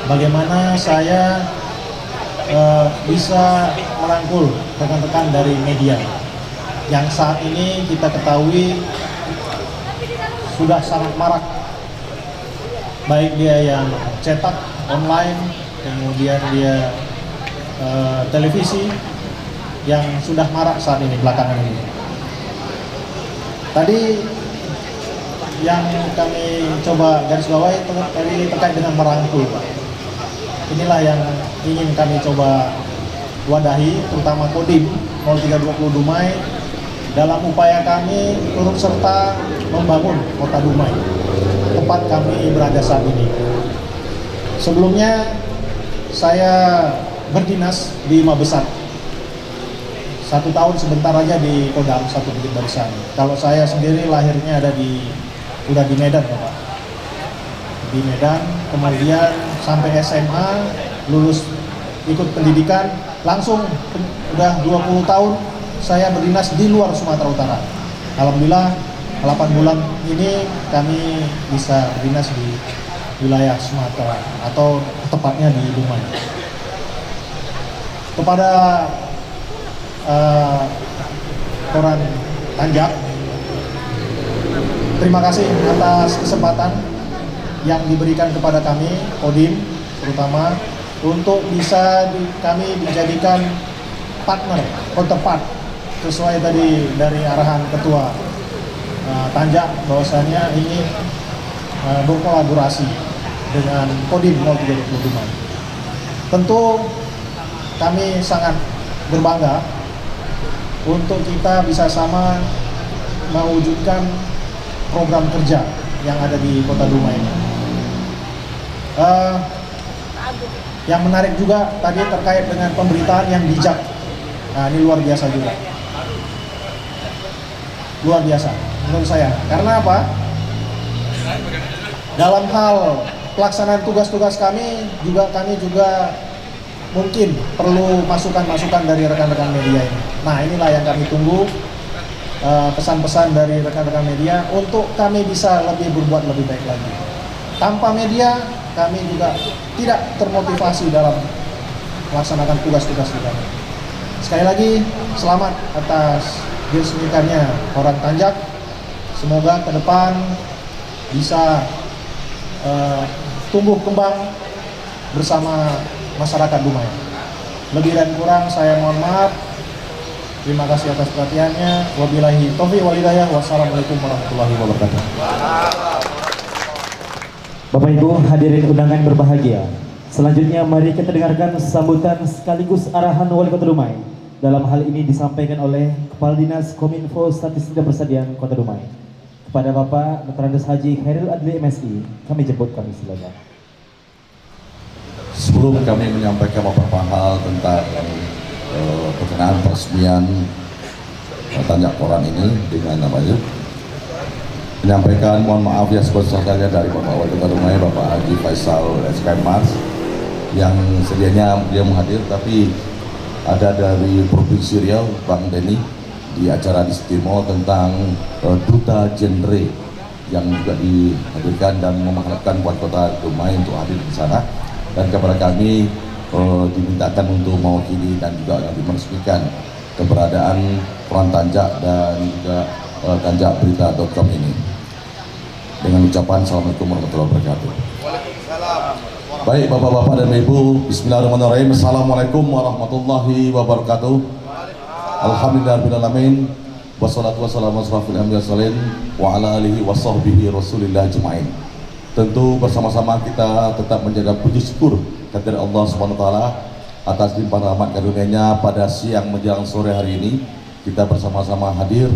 bagaimana saya bisa merangkul rekan-rekan dari media yang saat ini kita ketahui sudah sangat marak, baik dia yang cetak online, kemudian dia televisi yang sudah marak saat ini belakangan ini. Tadi yang kami coba garis bawahi tadi terkait dengan merangkul, Pak. Inilah yang ingin kami coba wadahi, terutama Kodim 0320 Dumai, dalam upaya kami turut serta membangun kota Dumai, tempat kami berada saat ini. Sebelumnya saya berdinas di Mabesat 1 tahun sebentar aja di Kodam 1 Bukit Barisan. Kalau saya sendiri lahirnya udah di Medan, Bapak. Di Medan, kemudian sampai SMA, lulus ikut pendidikan, langsung udah 20 tahun saya berdinas di luar Sumatera Utara. Alhamdulillah 8 bulan ini kami bisa berdinas di wilayah Sumatera, atau tepatnya di Dumai. Kepada Koran Tanjak, terima kasih atas kesempatan yang diberikan kepada kami, Kodim terutama, untuk bisa kami dijadikan partner, counterpart, sesuai tadi dari arahan Ketua Tanjak, bahwasanya ini berkolaborasi dengan Kodim 0320 Dumai. Tentu kami sangat berbangga untuk kita bisa sama mewujudkan program kerja yang ada di Kota Dumai ini. Yang menarik juga tadi terkait dengan pemberitaan yang bijak. Nah, ini luar biasa juga. Luar biasa menurut saya. Karena apa? Dalam hal pelaksanaan tugas-tugas kami juga mungkin perlu masukan-masukan dari rekan-rekan media ini. Nah, inilah yang kami tunggu, pesan-pesan dari rekan-rekan media untuk kami bisa berbuat lebih baik lagi. Tanpa media, kami juga tidak termotivasi dalam melaksanakan tugas-tugas kita. Sekali lagi, selamat atas diresmikannya Koran Tanjak. Semoga ke depan bisa tumbuh kembang bersama masyarakat Dumai. Lebih dan kurang saya mohon maaf. Terima kasih atas perhatiannya. Wabillahi taufiq wal hidayah. Wassalamualaikum warahmatullahi wabarakatuh. Bapak Ibu hadirin undangan berbahagia. Selanjutnya mari kita dengarkan sambutan sekaligus arahan Wali Kota Dumai. Dalam hal ini disampaikan oleh Kepala Dinas Kominfo Statistik dan Persediaan Kota Dumai. Kepada Bapak Dr. Andes Haji Khairul Adli MSI, kami jemput, kami silakan. Sebelum kami menyampaikan beberapa hal tentang perkenaan peresmian Tanjak Koran ini dengan namanya, menyampaikan mohon maaf ya sebesar-besarnya dari Bapak Wali Kota Dumai, Bapak Haji Faisal SKM Mars yang sedianya dia menghadir, tapi ada dari Provinsi Riau, Bang Denny di acara di Stimo tentang duta genre yang juga dihadirkan dan mengharapkan buat Kota Dumai untuk hadir di sana, dan kepada kami dimintakan untuk mewakili dan juga nanti meresmikan keberadaan Koran Tanjak dan juga tanjakberita.com ini dengan ucapan Assalamualaikum warahmatullahi wabarakatuh. Baik Bapak-Bapak dan Ibu, Bismillahirrahmanirrahim. Assalamualaikum warahmatullahi wabarakatuh. Alhamdulillahirrahmanirrahim. Wassalatu wassalamu asrafil anbiya salin wa ala alihi wa sahbihi rasulillah ajma'in. Tentu bersama-sama kita tetap menjaga puji syukur kehadirat Allah SWT atas limpahan rahmat karunia-Nya pada siang menjelang sore hari ini. Kita bersama-sama hadir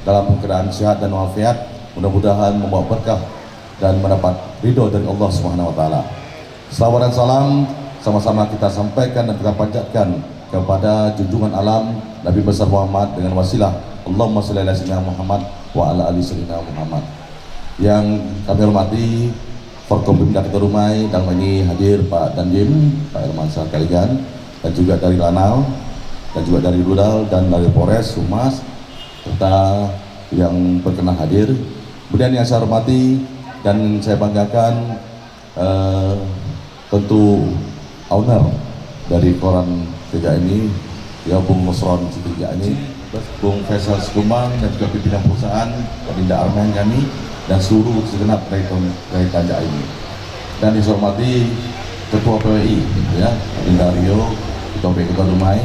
dalam keadaan sehat dan walafiat, mudah-mudahan membawa berkah dan mendapat ridho dari Allah SWT. Salawat dan salam sama-sama kita sampaikan dan kita panjatkan kepada junjungan alam Nabi besar Muhammad dengan wasilah Allahumma shalli ala sayyidina Muhammad wa ala ali sayyidina Muhammad. Yang kami hormati Forkompimda Kota Dumai, dalam ini hadir Pak Dandim, Pak Elmansyah Kaligan, dan juga dari Lanal, dan juga dari Rudal, dan dari Polres, Humas, serta yang berkenan hadir. Kemudian yang saya hormati dan saya banggakan tentu owner dari Koran Tiga ini, ya Bung Nusron Tiga ini, Bung Faisal Sekumbang, dan juga pimpinan perusahaan, Dinda Arman kami, dan seluruh segenap dari Tanjak ini. Dan dihormati Ketua PWI, ya, Dinda Rio, Ketua PWI Kota Dumai,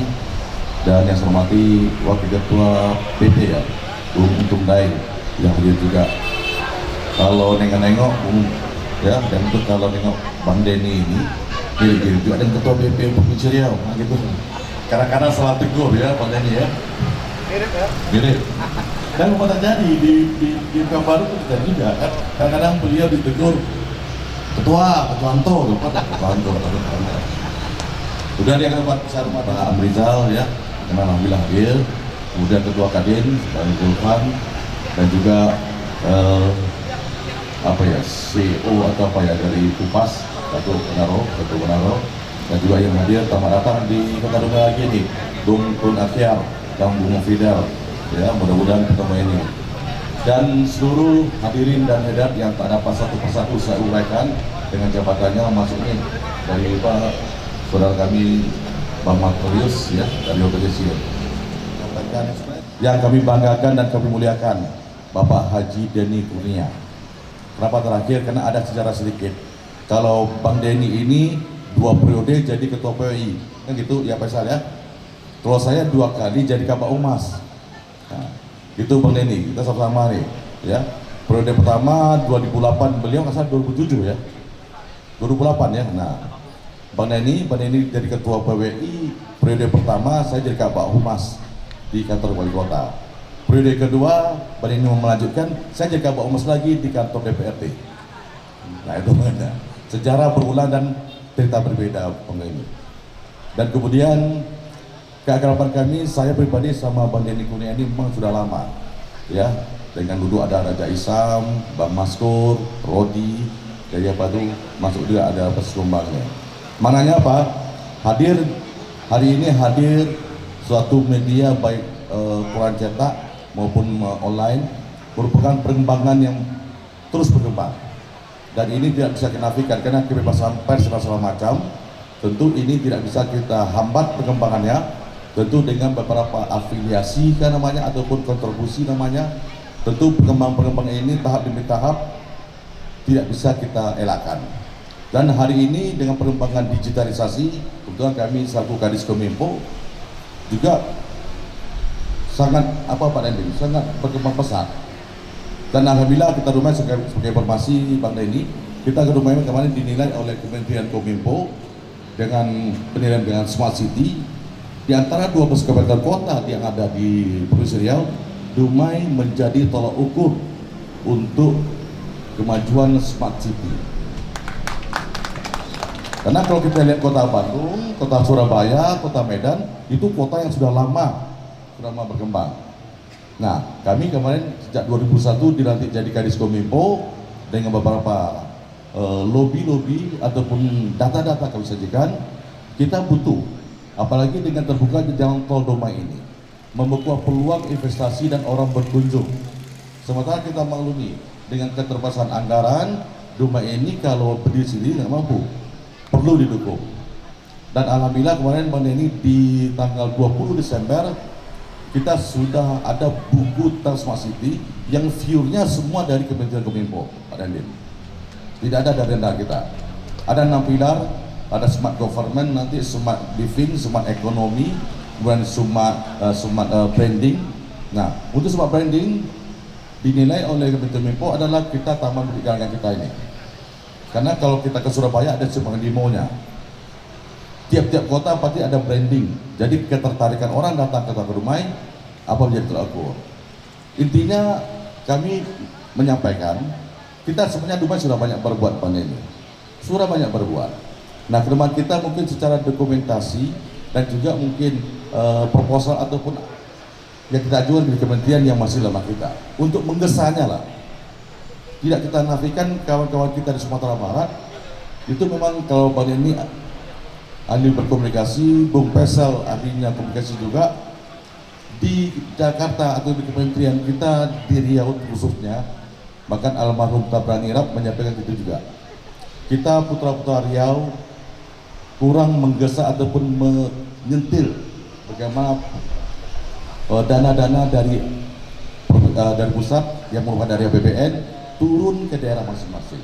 dan yang saya hormati Wakil Ketua BP, ya, Bung Untung Dai, yang hadir juga. Kalau nengok-nengok, ya, dan untuk kalau nengok Bang Denny ini, dia juga dan Ketua BP Provinsi Riau, nah gitu. Kadang-kadang salah tegur ya Bang Denny ya. Mirip ya? Mirip. Dan apa terjadi di Kabaru itu terjadi juga kan. Kadang-kadang beliau ditegur Ketua Anto, Ketua Anto. Kemudian yang keempat besar Pak Amrizal ya, yang alhamdulillah hadir. Kemudian Ketua Kadin, Bang Zulfan, dan juga CEO atau apa ya dari Kupas, Ketua Benaro, dan juga yang hadir tamu datang di Kota Dumai lagi nih, Bung Tun Akyar, dan Bung Fidel. Ya, mudah-mudahan ketemu ini dan seluruh hadirin dan hadirat yang tak dapat satu persatu saya uraikan dengan jabatannya, maksudnya dari Pak saudara kami Bang Martorius ya dari organisasi yang kami banggakan dan kami muliakan Bapak Haji Denny Kurnia. Kenapa terakhir? Karena ada sejarah sedikit. Kalau Bang Denny ini 2 periode jadi ketua PWI kan gitu ya Faisal ya. Kalau saya 2 kali jadi Kabak Humas. Nah, itu Bang Denny, kita sama-sama nih ya. Periode pertama 2008, beliau nggak salah 2007 ya, 2008 ya. Nah, Bang Denny jadi ketua PWI periode pertama, saya jadi Kabak Humas di kantor wali kota. Periode kedua, Bang Denny mau melanjutkan, saya jaga Pak Omas lagi di kantor DPRD. Nah itu makanya sejarah berulang dan cerita berbeda Bang Denny. Dan kemudian keakraban kami, saya pribadi sama Bang Denny Kurniadi memang sudah lama, ya. Dengan dulu ada Raja Isam, Bang Maskur, Rodi, jadi apa tuh masuk juga ada Persekumbangnya. Mananya apa? Hadir hari ini suatu media baik koran cetak maupun online merupakan perkembangan yang terus berkembang. Dan ini tidak bisa dinafikan karena kebebasan pers dan segala macam. Tentu ini tidak bisa kita hambat perkembangannya. Tentu dengan beberapa afiliasi kan namanya ataupun kontribusi namanya. Tentu perkembangan ini tahap demi tahap tidak bisa kita elakkan. Dan hari ini dengan perkembangan digitalisasi, kebetulan kami selaku Kadis Kominfo juga sangat Pak Denny, sangat berkembang pesat. Dan alhamdulillah kita rumah sebagai informasi Bang Denny, kita ke rumahnya kemarin dinilai oleh Kementerian Kominfo dengan penilaian dengan Smart City. Di antara 12 kabupaten kota yang ada di Provinsi Riau, Dumai menjadi tolak ukur untuk kemajuan Smart City. Karena kalau kita lihat kota Bandung, kota Surabaya, kota Medan, itu kota yang sudah lama berkembang. Nah, kami kemarin sejak 2001 dilantik jadi Kadis Kominfo dengan beberapa lobby ataupun data-data kami sajikan. Kita butuh, apalagi dengan terbuka di jalan tol Dumai ini, membuka peluang investasi dan orang berkunjung. Sementara kita maklumi dengan keterbatasan anggaran, Dumai ini kalau berdiri sendiri nggak mampu, perlu didukung. Dan alhamdulillah kemarin Bang Denny di tanggal 20 Desember kita sudah ada buku tentang Smart City yang view-nya semua dari Kementerian Kominfo, Pak Denny. Tidak ada dari dana kita. Ada 6 pilar, ada smart government, nanti smart living, smart economy, kemudian smart branding. Nah, untuk smart branding dinilai oleh Kementerian Kominfo adalah kita taman perjalanan kita ini. Karena kalau kita ke Surabaya ada simpang demo-nya. Tiap-tiap kota pasti ada branding. Jadi ketertarikan orang datang ke Kota Dumai apa menjadi terukur. Intinya kami menyampaikan kita sebenarnya Dumai sudah banyak berbuat ini. Sudah banyak berbuat. Nah, ke depan kita mungkin secara dokumentasi dan juga mungkin proposal ataupun yang kita ajukan di kementerian yang masih lama kita untuk menggesanya lah. Tidak kita nafikan kawan-kawan kita di Sumatera Barat itu memang kalau Bang Denny ahli berkomunikasi, Bung Pesel ahlinya komunikasi juga di Jakarta atau di kementerian kita di Riau khususnya, bahkan almarhum Tabrani Rab menyampaikan itu juga. Kita putra-putra Riau kurang menggesa ataupun menyentil bagaimana dana-dana dari pusat yang merupakan dari APBN turun ke daerah masing-masing.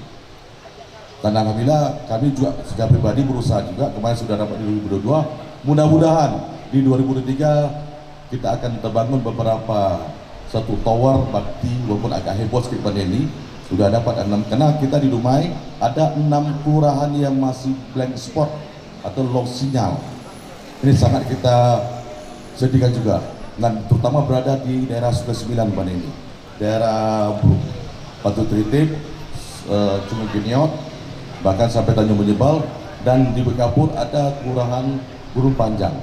Dan alhamdulillah kami juga secara pribadi berusaha juga, kemarin sudah dapat di 2022, mudah-mudahan di 2023 kita akan terbangun beberapa satu tower bakti walaupun agak heboh sedikit Bang Denny, sudah dapat 6, karena kita di Dumai ada 6 kelurahan yang masih blank spot atau low sinyal. Ini sangat kita sedihkan juga, dan terutama berada di daerah Suka 9 Bang Denny, daerah Batu Tritip, Sungai Giniot, bahkan sampai Tanjung Menjebal, dan di Bekapur ada kelurahan Burung Panjang.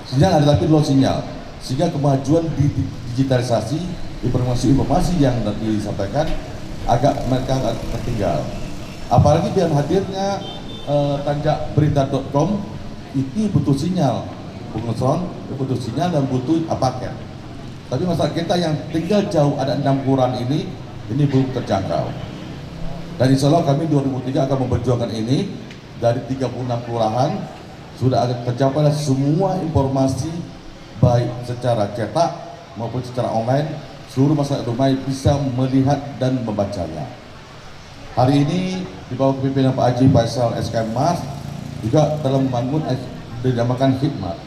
Sinyal ada tapi low sinyal, sehingga kemajuan di digitalisasi informasi yang tadi disampaikan mereka agak tertinggal. Apalagi dengan hadirnya tanjakberita.com, ini butuh sinyal, butuh sinyal dan butuh paket. Tapi masalah kita yang tinggal jauh ada 6 kelurahan ini belum terjangkau. Dan insya Allah kami 2003 akan memperjuangkan ini. Dari 36 kelurahan sudah ada tercapai semua informasi baik secara cetak maupun secara online. Seluruh masyarakat Dumai bisa melihat dan membacanya. Hari ini di bawah kepemimpinan Pak Haji Faisal SK Mas juga telah membangun dinamakan khidmat.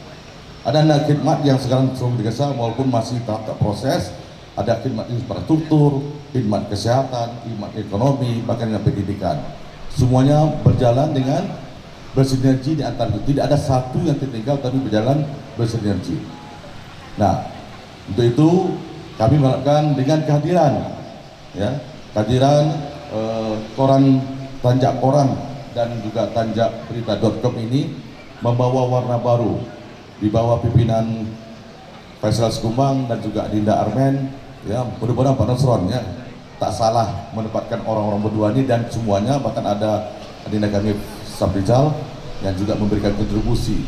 Ada 6 khidmat yang sekarang sedang digesa walaupun masih tahap proses. Ada khidmat infrastruktur, khidmat kesehatan, khidmat ekonomi, bahkan dengan pendidikan. Semuanya berjalan dengan bersinergi di antara itu. Tidak ada satu yang tertinggal tapi berjalan bersinergi. Nah, untuk itu kami mengharapkan dengan kehadiran koran Tanjak Koran dan juga Tanjak Berita.com ini membawa warna baru di bawah pimpinan Faisal Sikumbang dan juga Dinda Armen. Ya, mudah-mudahan Pak Nusron ya tak salah menempatkan orang-orang berdua ini, dan semuanya, bahkan ada Dinda kami Sabrijal yang juga memberikan kontribusi.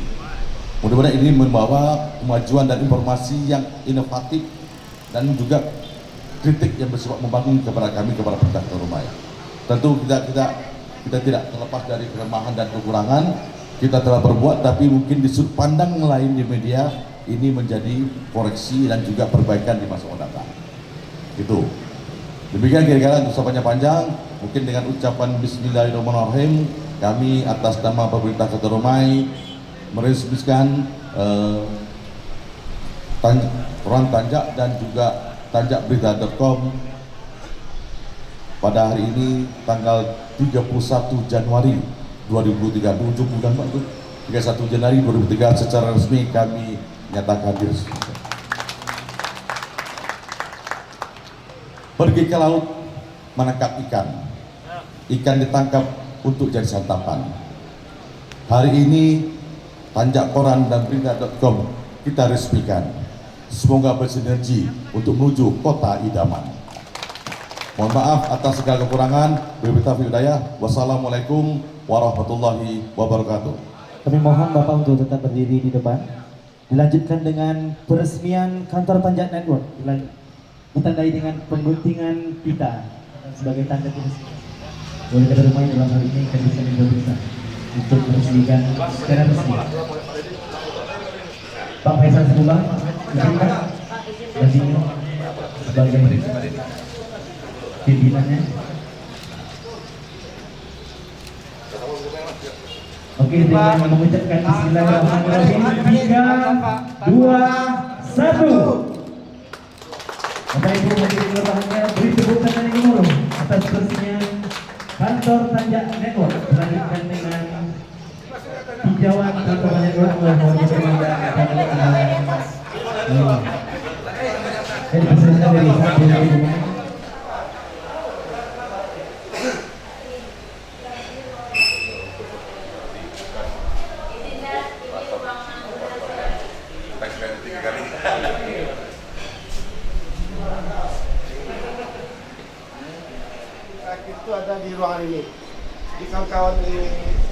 Mudah-mudahan ini membawa kemajuan dan informasi yang inovatif dan juga kritik yang bersifat membangun kepada kami, kepada Perintah Kota Dumai. Tentu kita tidak terlepas dari kelemahan dan kekurangan. Kita telah berbuat, tapi mungkin di sudut pandang lain di media ini menjadi koreksi dan juga perbaikan di masa mendatang. Itu. Demikian kira-kira, untuk panjang, mungkin dengan ucapan Bismillahirrahmanirrahim, kami atas nama Pemerintah Kota Dumai meresmikan koran Tanjak dan juga Tanjak Berita.com pada hari ini tanggal 31 Januari 2003, 7 bulan Pak itu, 31 Januari 2003 secara resmi kami nyatakan diresmikan. Pergi ke laut menangkap ikan. Ikan ditangkap untuk jadi santapan. Hari ini Tanjak Koran dan Berita.com kita resmikan. Semoga bersinergi untuk menuju kota idaman. Mohon maaf atas segala kekurangan. Wassalamualaikum warahmatullahi wabarakatuh. Kami mohon Bapak untuk tetap berdiri di depan. Dilanjutkan dengan peresmian kantor Tanjak Network. Ditandai dengan pembentingan kita sebagai tanda keresmian. Oleh Kota Dumai dalam hal ini kami bisa diperiksa untuk meresmikan secara resmi. Pak Faisal Sikumbang, izinkan baginya sebagai pimpinannya. Oke, dengan mengucapkan Bismillahirrahmanirrahim, 3, 2, 1. Bapak Ibu hadirin berbahagia, beri tepuk tangan yang gemuruh atas peresmian kantor Tanjak Network. Dilanjutkan dengan hijauan kantor Tanjak Network oleh jadi peserta dari itu ada di ruangan ini. Di kawan-kawan di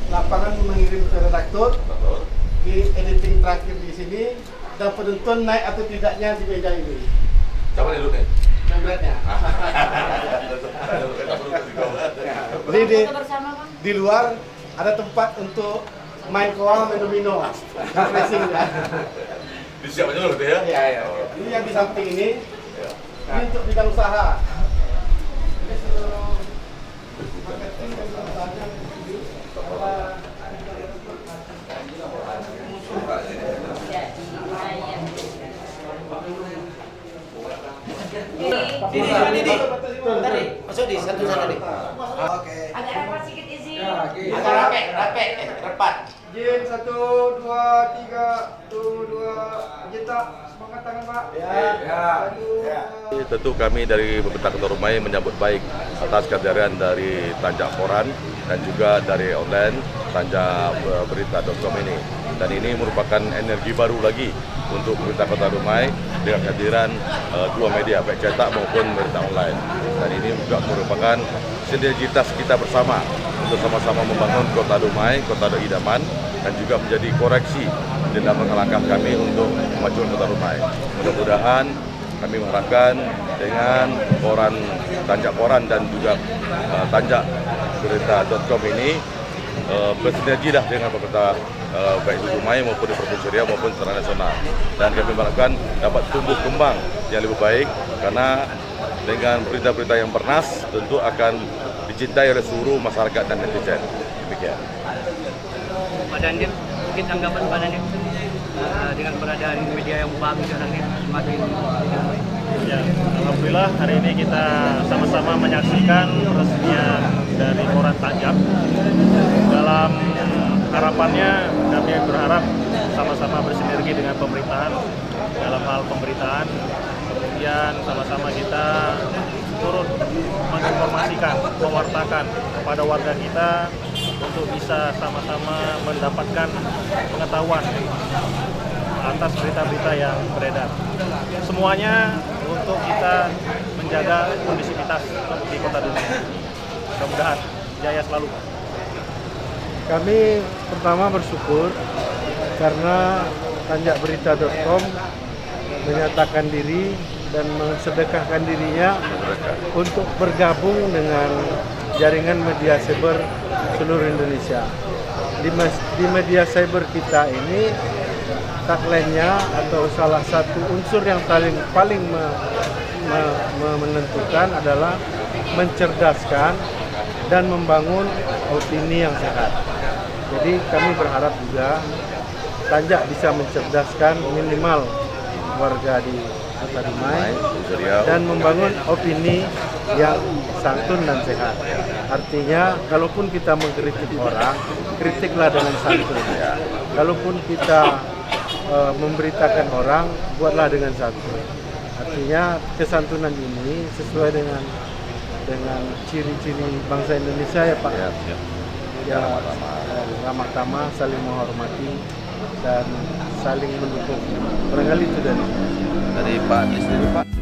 lapangan mengirim ke redaktur, di editing terakhir di sini, dan penonton naik atau tidaknya di meja ini. Coba dulu nih. Membretnya. Jadi di luar ada tempat untuk main koal, main domino, racing ya. Disiapkan dulu ya. Iya. Ini yang di samping ini, ini untuk bidang usaha. Ini seluruh marketing dan usahanya Masuk di satu sana deh. Oke. Agak rapat sedikit izin. Agak rapat. Izin 1, 2, 3, 2, jeta, semangat tangan Pak. Ya. Tentu kami dari Pemerintah Kota Dumai menyambut baik atas kehadiran dari Tanjak Koran dan juga dari online Tanjak Berita.com ini. Dan ini merupakan energi baru lagi untuk Pemerintah Kota Dumai dengan kehadiran dua media, baik cetak maupun berita online. Dan ini juga merupakan sinergitas kita bersama untuk sama-sama membangun Kota Dumai, Kota idaman, dan juga menjadi koreksi dalam langkah kami untuk kemajuan Kota Dumai. Mudah-mudahan kami mengharapkan dengan koran Tanjak Koran dan juga Tanjak Berita.com ini bersinergi dengan pemerintah baik di Dumai maupun di Provinsi Riau maupun secara nasional, dan kami mengharapkan dapat tumbuh kembang yang lebih baik, karena dengan berita-berita yang bernas tentu akan dicintai oleh seluruh masyarakat dan netizen. Demikian. Pak Dandim, mungkin tanggapan Pak Dandim dengan keberadaan media yang bagus sekarang ini semakin Ya, alhamdulillah hari ini kita sama-sama menyaksikan peresmian dari koran Tanjak. Dalam harapannya kami berharap sama-sama bersinergi dengan pemerintahan dalam hal pemberitaan. Kemudian sama-sama kita turut menginformasikan, mewartakan kepada warga kita untuk bisa sama-sama mendapatkan pengetahuan atas berita-berita yang beredar. Semuanya untuk kita menjaga kondisivitas di Kota Dumai. Mudah-mudahan jaya selalu. Kami pertama bersyukur karena tanjakberita.com menyatakan diri dan mensedekahkan dirinya untuk bergabung dengan jaringan media cyber seluruh Indonesia. Di media cyber kita ini tagline-nya atau salah satu unsur yang paling menentukan adalah mencerdaskan dan membangun opini yang sehat. Jadi kami berharap juga Tanjak bisa mencerdaskan minimal warga di Kota Dumai dan membangun opini yang santun dan sehat. Artinya, kalaupun kita mengkritik orang, kritiklah dengan santun. Kalaupun kita memberitakan orang, buatlah dengan santun. Artinya, kesantunan ini sesuai dengan ciri-ciri bangsa Indonesia ya Pak. Ya, ramah tamah, saling menghormati dan saling mendukung. Barangkali itu dari Pak Anies sendiri Pak.